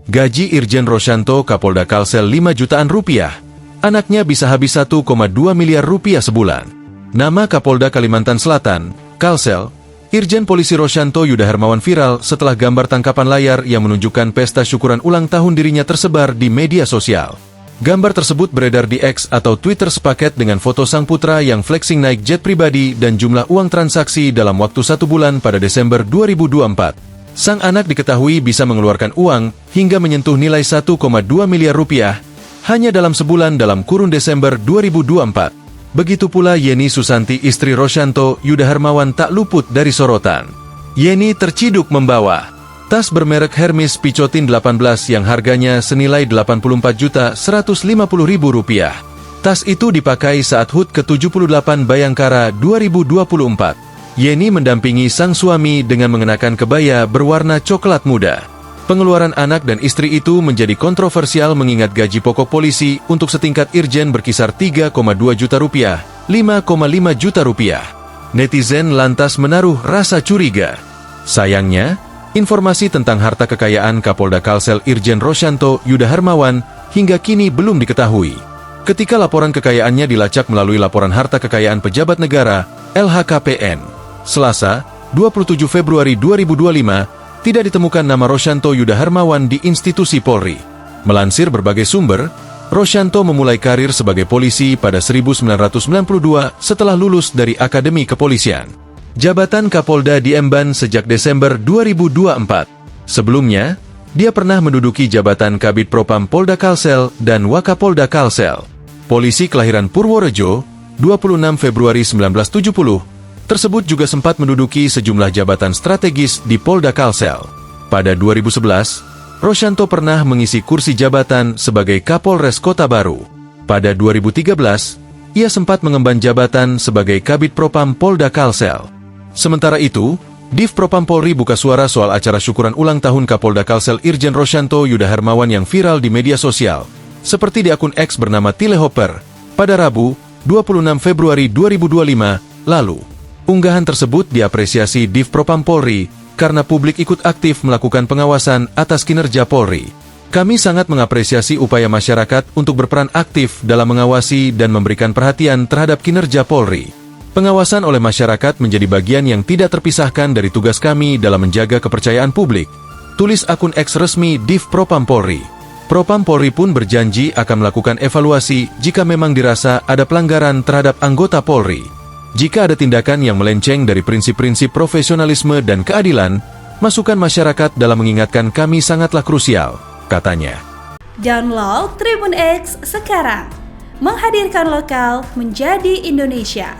Gaji Irjen Rosyanto Kapolda Kalsel 5 jutaan rupiah. Anaknya bisa habis 1,2 miliar rupiah sebulan. Nama Kapolda Kalimantan Selatan, Kalsel, Irjen Polisi Rosyanto Yuda Hermawan viral setelah gambar tangkapan layar yang menunjukkan pesta syukuran ulang tahun dirinya tersebar di media sosial. Gambar tersebut beredar di X atau Twitter sepaket dengan foto sang putra yang flexing naik jet pribadi dan jumlah uang transaksi dalam waktu 1 bulan pada Desember 2024. Sang anak diketahui bisa mengeluarkan uang hingga menyentuh nilai 1,2 miliar rupiah hanya dalam sebulan dalam kurun Desember 2024. Begitu pula Yeni Susanti, istri Rosyanto Yuda Hermawan, tak luput dari sorotan. Yeni terciduk membawa tas bermerek Hermes Pichotin 18 yang harganya senilai Rp84.150.000. Tas itu dipakai saat HUT ke-78 Bayangkara 2024. Yeni mendampingi sang suami dengan mengenakan kebaya berwarna coklat muda. Pengeluaran anak dan istri itu menjadi kontroversial mengingat gaji pokok polisi untuk setingkat irjen berkisar 3,2 juta rupiah, 5,5 juta rupiah. Netizen lantas menaruh rasa curiga. Sayangnya, informasi tentang harta kekayaan Kapolda Kalsel Irjen Rosyanto Yuda Hermawan hingga kini belum diketahui. Ketika laporan kekayaannya dilacak melalui laporan harta kekayaan pejabat negara, LHKPN, Selasa, 27 Februari 2025, tidak ditemukan nama Rosyanto Yuda Hermawan di institusi Polri. Melansir berbagai sumber, Rosyanto memulai karir sebagai polisi pada 1992 setelah lulus dari Akademi Kepolisian. Jabatan Kapolda diemban sejak Desember 2024. Sebelumnya, dia pernah menduduki jabatan Kabid Propam Polda Kalsel dan Wakapolda Kalsel. Polisi kelahiran Purworejo, 26 Februari 1970, tersebut juga sempat menduduki sejumlah jabatan strategis di Polda Kalsel. Pada 2011, Rosyanto pernah mengisi kursi jabatan sebagai Kapolres Kota Baru. Pada 2013, ia sempat mengemban jabatan sebagai Kabid Propam Polda Kalsel. Sementara itu, Div Propam Polri buka suara soal acara syukuran ulang tahun Kapolda Kalsel Irjen Rosyanto Yuda Hermawan yang viral di media sosial, seperti di akun X bernama Tilehopper, pada Rabu, 26 Februari 2025, lalu. Unggahan tersebut diapresiasi Div Propam Polri karena publik ikut aktif melakukan pengawasan atas kinerja Polri. Kami sangat mengapresiasi upaya masyarakat untuk berperan aktif dalam mengawasi dan memberikan perhatian terhadap kinerja Polri. Pengawasan oleh masyarakat menjadi bagian yang tidak terpisahkan dari tugas kami dalam menjaga kepercayaan publik, tulis akun X resmi Div Propam Polri. Propam Polri pun berjanji akan melakukan evaluasi jika memang dirasa ada pelanggaran terhadap anggota Polri. Jika ada tindakan yang melenceng dari prinsip-prinsip profesionalisme dan keadilan, masukan masyarakat dalam mengingatkan kami sangatlah krusial, katanya. Download Tribun X sekarang, menghadirkan lokal menjadi Indonesia.